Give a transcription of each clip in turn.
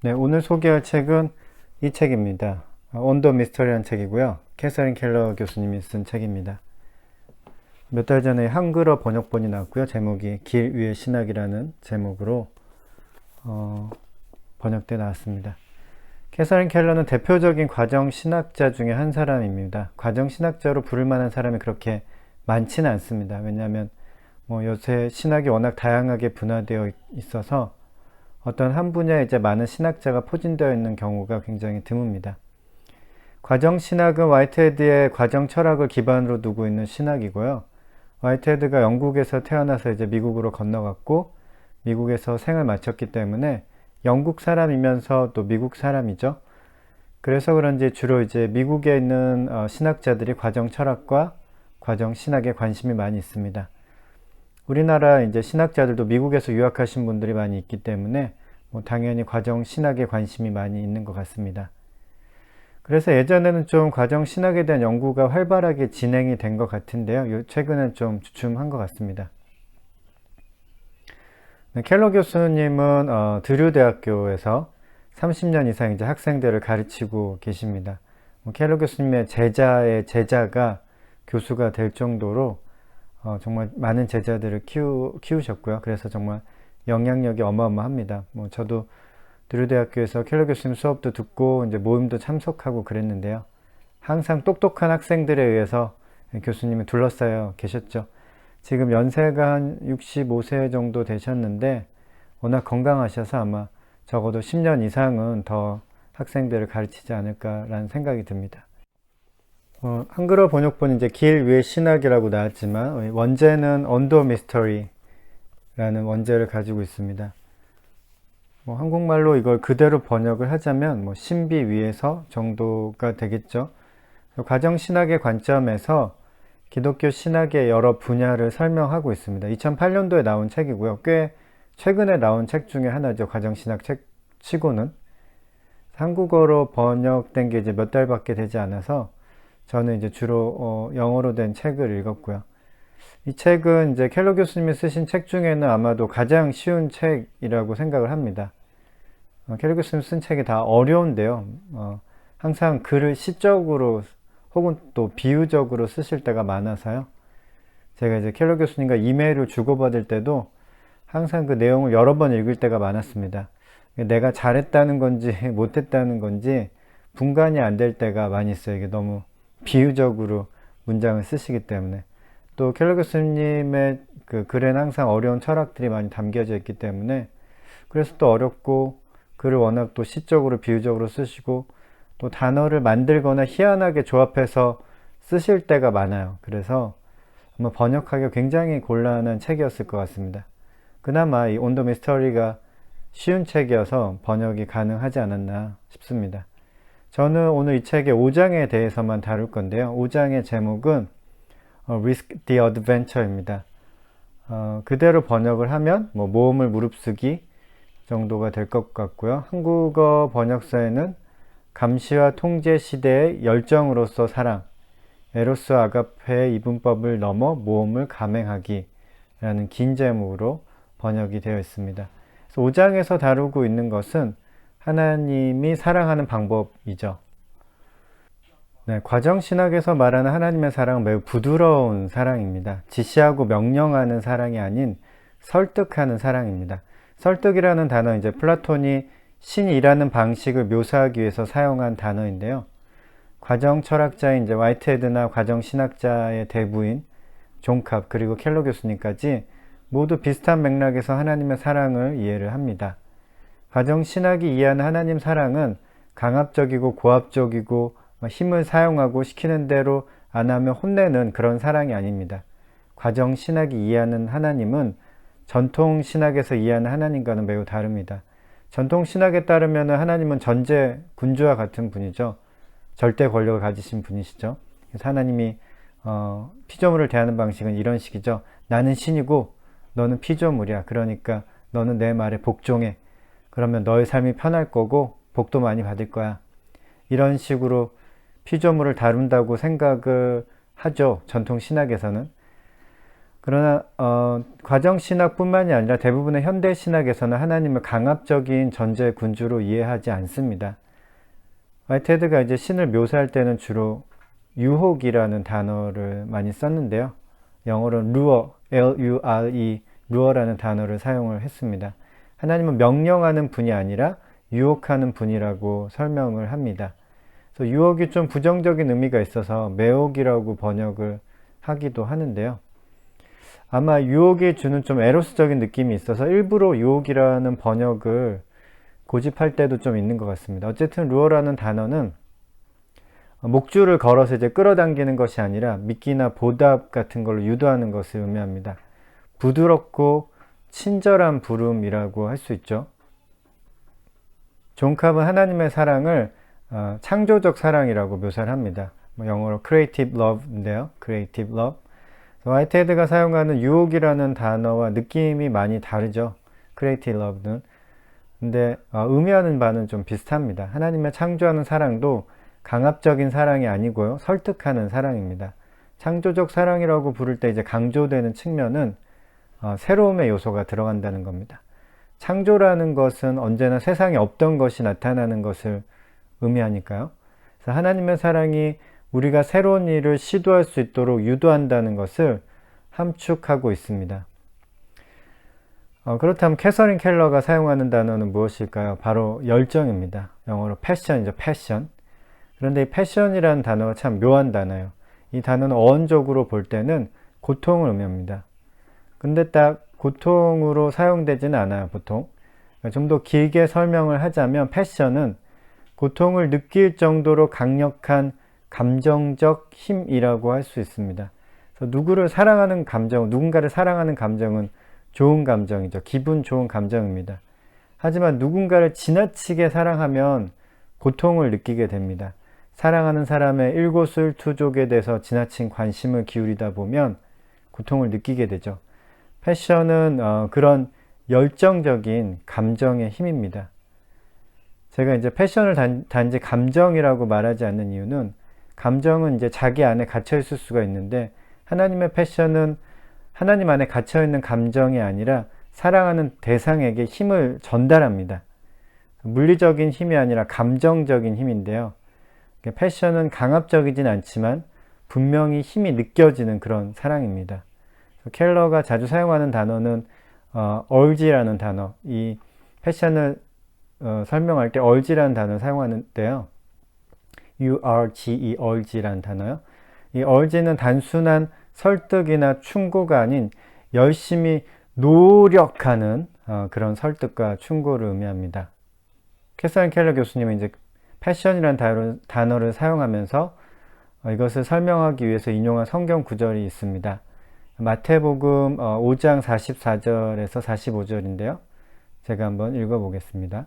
네, 오늘 소개할 책은 이 책입니다. 온더 미스터리한 책이고요. 캐서린 켈러 교수님이 쓴 책입니다. 몇 달 전에 한글어 번역본이 나왔고요. 제목이 길 위의 신학이라는 제목으로 번역돼 나왔습니다. 캐서린 켈러는 대표적인 과정신학자 중에 한 사람입니다. 과정신학자로 부를 만한 사람이 그렇게 많지는 않습니다. 왜냐하면 요새 신학이 워낙 다양하게 분화되어 있어서 어떤 한 분야에 이제 많은 신학자가 포진되어 있는 경우가 굉장히 드뭅니다. 과정신학은 화이트헤드의 과정 철학을 기반으로 두고 있는 신학이고요. 화이트헤드가 영국에서 태어나서 이제 미국으로 건너갔고 미국에서 생을 마쳤기 때문에 영국 사람이면서 또 미국 사람이죠. 그래서 그런지 주로 이제 미국에 있는 신학자들이 과정 철학과 과정 신학에 관심이 많이 있습니다. 우리나라 이제 신학자들도 미국에서 유학하신 분들이 많이 있기 때문에 당연히 과정 신학에 관심이 많이 있는 것 같습니다. 그래서 예전에는 좀 과정 신학에 대한 연구가 활발하게 진행이 된 것 같은데요. 최근엔 좀 주춤한 것 같습니다. 네, 켈러 교수님은 드류 대학교에서 30년 이상 이제 학생들을 가르치고 계십니다. 켈러 교수님의 제자의 제자가 교수가 될 정도로 정말 많은 제자들을 키우셨고요. 그래서 정말 영향력이 어마어마합니다. 저도 드류대학교에서 켈러 교수님 수업도 듣고 이제 모임도 참석하고 그랬는데요. 항상 똑똑한 학생들에 의해서 교수님이 둘러싸여 계셨죠. 지금 연세가 한 65세 정도 되셨는데 워낙 건강하셔서 아마 적어도 10년 이상은 더 학생들을 가르치지 않을까라는 생각이 듭니다. 한글어 번역본이 이제 길 위의 신학이라고 나왔지만 원제는 언더 미스터리라는 원제를 가지고 있습니다. 한국말로 이걸 그대로 번역을 하자면 신비 위에서 정도가 되겠죠. 과정 신학의 관점에서 기독교 신학의 여러 분야를 설명하고 있습니다. 2008년도에 나온 책이고요. 꽤 최근에 나온 책 중에 하나죠. 과정 신학 책 치고는. 한국어로 번역된 게 이제 몇 달밖에 되지 않아서 저는 이제 주로 영어로 된 책을 읽었고요. 이 책은 이제 켈러 교수님이 쓰신 책 중에는 아마도 가장 쉬운 책이라고 생각을 합니다. 켈러 교수님 쓴 책이 다 어려운데요. 항상 글을 시적으로 혹은 또 비유적으로 쓰실 때가 많아서요. 제가 이제 켈러 교수님과 이메일을 주고받을 때도 항상 그 내용을 여러 번 읽을 때가 많았습니다. 내가 잘했다는 건지 못했다는 건지 분간이 안 될 때가 많이 있어요. 이게 너무 비유적으로 문장을 쓰시기 때문에. 또 켈러 교수님의 그 글에는 항상 어려운 철학들이 많이 담겨져 있기 때문에 그래서 또 어렵고 글을 워낙 또 시적으로 비유적으로 쓰시고 또 단어를 만들거나 희한하게 조합해서 쓰실 때가 많아요. 그래서 아마 번역하기가 굉장히 곤란한 책이었을 것 같습니다. 그나마 이 온더 미스터리가 쉬운 책이어서 번역이 가능하지 않았나 싶습니다. 저는 오늘 이 책의 5장에 대해서만 다룰 건데요. 5장의 제목은 Risk the Adventure입니다. 그대로 번역을 하면 모험을 무릅쓰기 정도가 될 것 같고요. 한국어 번역서에는 감시와 통제 시대의 열정으로서 사랑, 에로스 아가페의 이분법을 넘어 모험을 감행하기 라는 긴 제목으로 번역이 되어 있습니다. 그래서 5장에서 다루고 있는 것은 하나님이 사랑하는 방법이죠. 네, 과정신학에서 말하는 하나님의 사랑은 매우 부드러운 사랑입니다. 지시하고 명령하는 사랑이 아닌 설득하는 사랑입니다. 설득이라는 단어 이제 플라톤이 신이 일하는 방식을 묘사하기 위해서 사용한 단어인데요. 과정 철학자인 이제 화이트헤드나 과정 신학자의 대부인 존캅 그리고 켈러 교수님까지 모두 비슷한 맥락에서 하나님의 사랑을 이해를 합니다. 과정 신학이 이해하는 하나님 사랑은 강압적이고 고압적이고 힘을 사용하고 시키는 대로 안 하면 혼내는 그런 사랑이 아닙니다. 과정 신학이 이해하는 하나님은 전통 신학에서 이해하는 하나님과는 매우 다릅니다. 전통 신학에 따르면 하나님은 전제 군주와 같은 분이죠. 절대 권력을 가지신 분이시죠. 그래서 하나님이 피조물을 대하는 방식은 이런 식이죠. 나는 신이고 너는 피조물이야. 그러니까 너는 내 말에 복종해. 그러면 너의 삶이 편할 거고 복도 많이 받을 거야. 이런 식으로 피조물을 다룬다고 생각을 하죠. 전통 신학에서는. 그러나 과정신학뿐만이 아니라 대부분의 현대신학에서는 하나님을 강압적인 전제 군주로 이해하지 않습니다. 화이트헤드가 이제 신을 묘사할 때는 주로 유혹이라는 단어를 많이 썼는데요. 영어로는 lure, L-U-R-E, lure라는 단어를 사용을 했습니다. 하나님은 명령하는 분이 아니라 유혹하는 분이라고 설명을 합니다. 그래서 유혹이 좀 부정적인 의미가 있어서 매혹이라고 번역을 하기도 하는데요. 아마 유혹이 주는 좀 에로스적인 느낌이 있어서 일부러 유혹이라는 번역을 고집할 때도 좀 있는 것 같습니다. 어쨌든 루어라는 단어는 목줄을 걸어서 이제 끌어당기는 것이 아니라 미끼나 보답 같은 걸로 유도하는 것을 의미합니다. 부드럽고 친절한 부름이라고 할 수 있죠. 존 캅은 하나님의 사랑을 창조적 사랑이라고 묘사를 합니다. 영어로 creative love인데요. creative love. 화이트헤드가 사용하는 유혹이라는 단어와 느낌이 많이 다르죠. creative love는. 근데 의미하는 바는 좀 비슷합니다. 하나님의 창조하는 사랑도 강압적인 사랑이 아니고요. 설득하는 사랑입니다. 창조적 사랑이라고 부를 때 이제 강조되는 측면은 새로움의 요소가 들어간다는 겁니다. 창조라는 것은 언제나 세상에 없던 것이 나타나는 것을 의미하니까요. 그래서 하나님의 사랑이 우리가 새로운 일을 시도할 수 있도록 유도한다는 것을 함축하고 있습니다. 그렇다면 캐서린 켈러가 사용하는 단어는 무엇일까요? 바로 열정입니다. 영어로 패션이죠. 패션. 그런데 이 패션이라는 단어가 참 묘한 단어예요. 이 단어는 어원적으로 볼 때는 고통을 의미합니다. 근데 딱 고통으로 사용되지는 않아요, 보통. 좀 더 길게 설명을 하자면 패션은 고통을 느낄 정도로 강력한 감정적 힘이라고 할 수 있습니다. 그래서 누군가를 사랑하는 감정은 좋은 감정이죠. 기분 좋은 감정입니다. 하지만 누군가를 지나치게 사랑하면 고통을 느끼게 됩니다. 사랑하는 사람의 일거수일투족에 대해서 지나친 관심을 기울이다 보면 고통을 느끼게 되죠. 패션은 그런 열정적인 감정의 힘입니다. 제가 이제 패션을 단지 감정이라고 말하지 않는 이유는 감정은 이제 자기 안에 갇혀 있을 수가 있는데 하나님의 패션은 하나님 안에 갇혀 있는 감정이 아니라 사랑하는 대상에게 힘을 전달합니다. 물리적인 힘이 아니라 감정적인 힘인데요. 패션은 강압적이진 않지만 분명히 힘이 느껴지는 그런 사랑입니다. 켈러가 자주 사용하는 단어는 urge라는 단어, 이 패션을 설명할 때 urge라는 단어를 사용하는데요. urge, urge라는 단어요. 이 urge는 단순한 설득이나 충고가 아닌 열심히 노력하는 그런 설득과 충고를 의미합니다. 캐서린 켈러 교수님은 이제 패션이라는 단어를 사용하면서 이것을 설명하기 위해서 인용한 성경 구절이 있습니다. 마태복음 5장 44절에서 45절인데요. 제가 한번 읽어보겠습니다.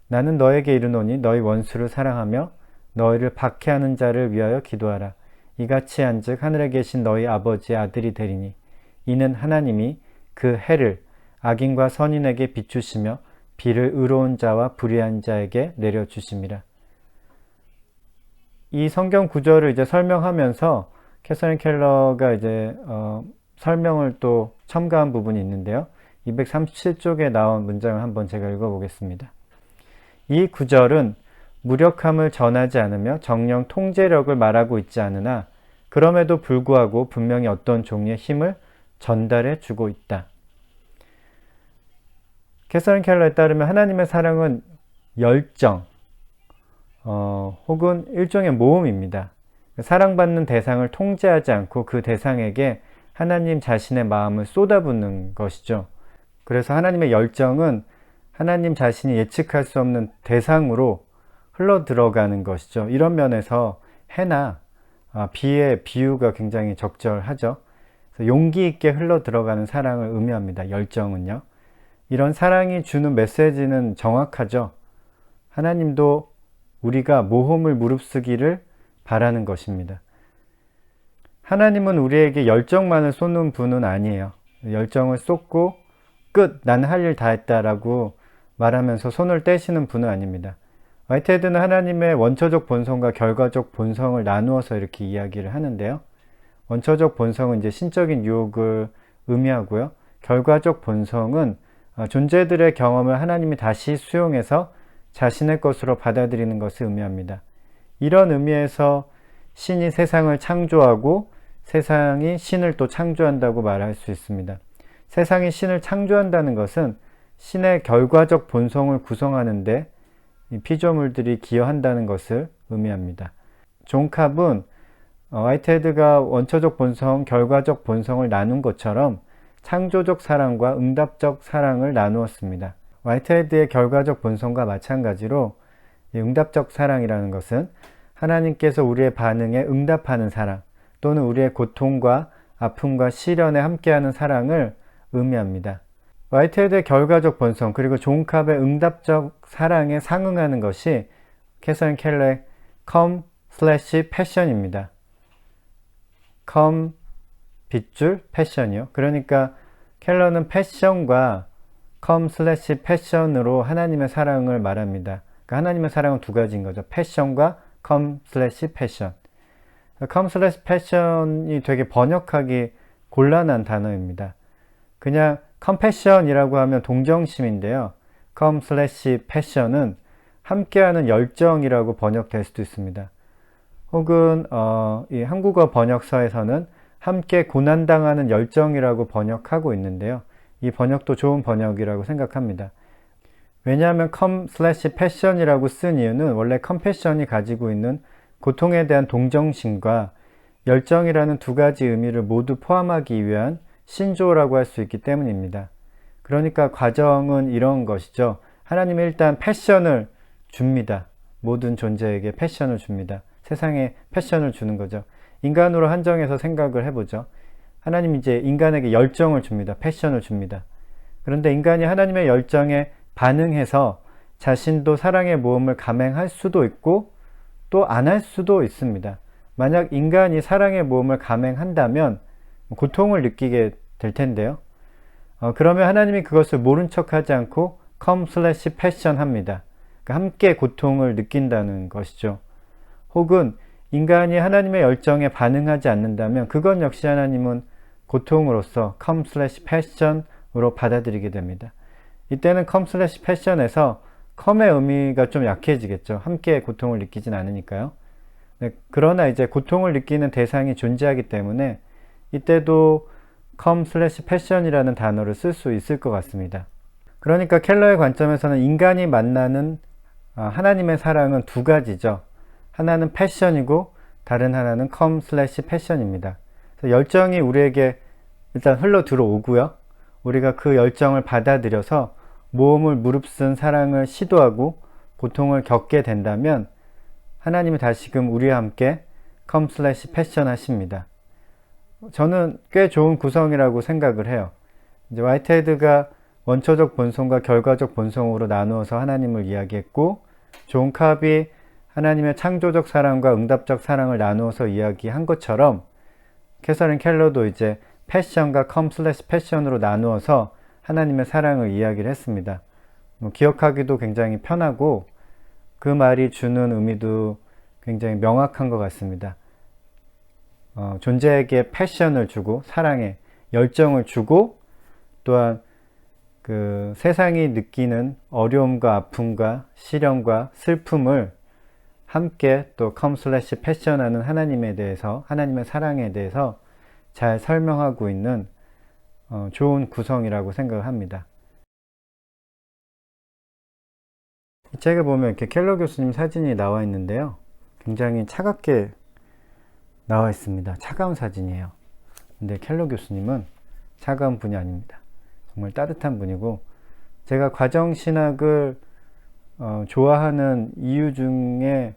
나는 너에게 이르노니 너희 원수를 사랑하며 너희를 박해하는 자를 위하여 기도하라. 이같이 한즉 하늘에 계신 너희 아버지의 아들이 되리니 이는 하나님이 그 해를 악인과 선인에게 비추시며 비를 의로운 자와 불의한 자에게 내려주심이라. 이 성경 구절을 이제 설명하면서 캐서린 켈러가 이제 설명을 또 첨가한 부분이 있는데요. 237쪽에 나온 문장을 한번 제가 읽어보겠습니다. 이 구절은 무력함을 전하지 않으며 정령 통제력을 말하고 있지 않으나 그럼에도 불구하고 분명히 어떤 종류의 힘을 전달해 주고 있다. 캐서린 켈러에 따르면 하나님의 사랑은 열정 혹은 일종의 모험입니다. 사랑받는 대상을 통제하지 않고 그 대상에게 하나님 자신의 마음을 쏟아붓는 것이죠. 그래서 하나님의 열정은 하나님 자신이 예측할 수 없는 대상으로 흘러 들어가는 것이죠. 이런 면에서 해나 비의 비유가 굉장히 적절하죠. 그래서 용기 있게 흘러 들어가는 사랑을 의미합니다. 열정은요. 이런 사랑이 주는 메시지는 정확하죠. 하나님도 우리가 모험을 무릅쓰기를 바라는 것입니다. 하나님은 우리에게 열정만을 쏟는 분은 아니에요. 열정을 쏟고 끝, 나는 할 일 다 했다라고 말하면서 손을 떼시는 분은 아닙니다. 화이트헤드는 하나님의 원초적 본성과 결과적 본성을 나누어서 이렇게 이야기를 하는데요. 원초적 본성은 이제 신적인 유혹을 의미하고요. 결과적 본성은 존재들의 경험을 하나님이 다시 수용해서 자신의 것으로 받아들이는 것을 의미합니다. 이런 의미에서 신이 세상을 창조하고 세상이 신을 또 창조한다고 말할 수 있습니다. 세상이 신을 창조한다는 것은 신의 결과적 본성을 구성하는데 이 피조물들이 기여한다는 것을 의미합니다. 존 캅은 화이트헤드가 원초적 본성, 결과적 본성을 나눈 것처럼 창조적 사랑과 응답적 사랑을 나누었습니다. 화이트헤드의 결과적 본성과 마찬가지로 응답적 사랑이라는 것은 하나님께서 우리의 반응에 응답하는 사랑, 또는 우리의 고통과 아픔과 시련에 함께하는 사랑을 의미합니다. 화이트헤드의 결과적 본성, 그리고 존 캅의 응답적 사랑에 상응하는 것이 캐서린 켈러의 come/passion입니다. come 빗줄 패션이요. 그러니까 켈러는 패션과 come/passion으로 하나님의 사랑을 말합니다. 그러니까 하나님의 사랑은 두 가지인 거죠. 패션과 come/passion. come/passion이 되게 번역하기 곤란한 단어입니다. 그냥 compassion이라고 하면 동정심인데요. come/passion은 함께하는 열정이라고 번역될 수도 있습니다. 혹은 이 한국어 번역서에서는 함께 고난당하는 열정이라고 번역하고 있는데요. 이 번역도 좋은 번역이라고 생각합니다. 왜냐하면 come/passion이라고 쓴 이유는 원래 compassion이 가지고 있는 고통에 대한 동정심과 열정이라는 두 가지 의미를 모두 포함하기 위한 신조어라고 할 수 있기 때문입니다. 그러니까 과정은 이런 것이죠. 하나님은 일단 패션을 줍니다. 모든 존재에게 패션을 줍니다. 세상에 패션을 주는 거죠. 인간으로 한정해서 생각을 해보죠. 하나님이 이제 인간에게 열정을 줍니다. 패션을 줍니다. 그런데 인간이 하나님의 열정에 반응해서 자신도 사랑의 모험을 감행할 수도 있고 또 안 할 수도 있습니다. 만약 인간이 사랑의 모험을 감행한다면 고통을 느끼게 될 텐데요. 그러면 하나님이 그것을 모른 척하지 않고 come/passion 합니다. 그러니까 함께 고통을 느낀다는 것이죠. 혹은 인간이 하나님의 열정에 반응하지 않는다면 그것 역시 하나님은 고통으로서 come/passion으로 받아들이게 됩니다. 이때는 come/passion에서 come의 의미가 좀 약해지겠죠. 함께 고통을 느끼진 않으니까요. 네, 그러나 이제 고통을 느끼는 대상이 존재하기 때문에 이때도 come/passion이라는 단어를 쓸 수 있을 것 같습니다. 그러니까 켈러의 관점에서는 인간이 만나는 하나님의 사랑은 두 가지죠. 하나는 패션이고 다른 하나는 come/passion입니다. 열정이 우리에게 일단 흘러 들어오고요. 우리가 그 열정을 받아들여서 모험을 무릅쓴 사랑을 시도하고 고통을 겪게 된다면 하나님이 다시금 우리와 함께 come/passion 하십니다. 저는 꽤 좋은 구성이라고 생각을 해요. 이제 화이트헤드가 원초적 본성과 결과적 본성으로 나누어서 하나님을 이야기했고, 존 캅이 하나님의 창조적 사랑과 응답적 사랑을 나누어서 이야기한 것처럼 캐서린 켈러도 이제 패션과 come/passion으로 나누어서 하나님의 사랑을 이야기를 했습니다. 기억하기도 굉장히 편하고 그 말이 주는 의미도 굉장히 명확한 것 같습니다. 존재에게 패션을 주고 사랑에 열정을 주고 또한 그 세상이 느끼는 어려움과 아픔과 시련과 슬픔을 함께 또 come/passion 하는 하나님에 대해서, 하나님의 사랑에 대해서 잘 설명하고 있는 좋은 구성이라고 생각을 합니다. 이 책에 보면 이렇게 켈러 교수님 사진이 나와 있는데요. 굉장히 차갑게 나와 있습니다. 차가운 사진이에요. 근데 켈러 교수님은 차가운 분이 아닙니다. 정말 따뜻한 분이고, 제가 과정신학을 좋아하는 이유 중에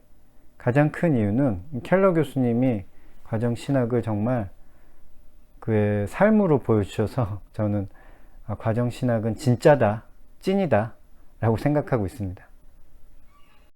가장 큰 이유는 켈러 교수님이 과정신학을 정말 그의 삶으로 보여주셔서 저는 과정신학은 진짜다, 찐이다 라고 생각하고 있습니다.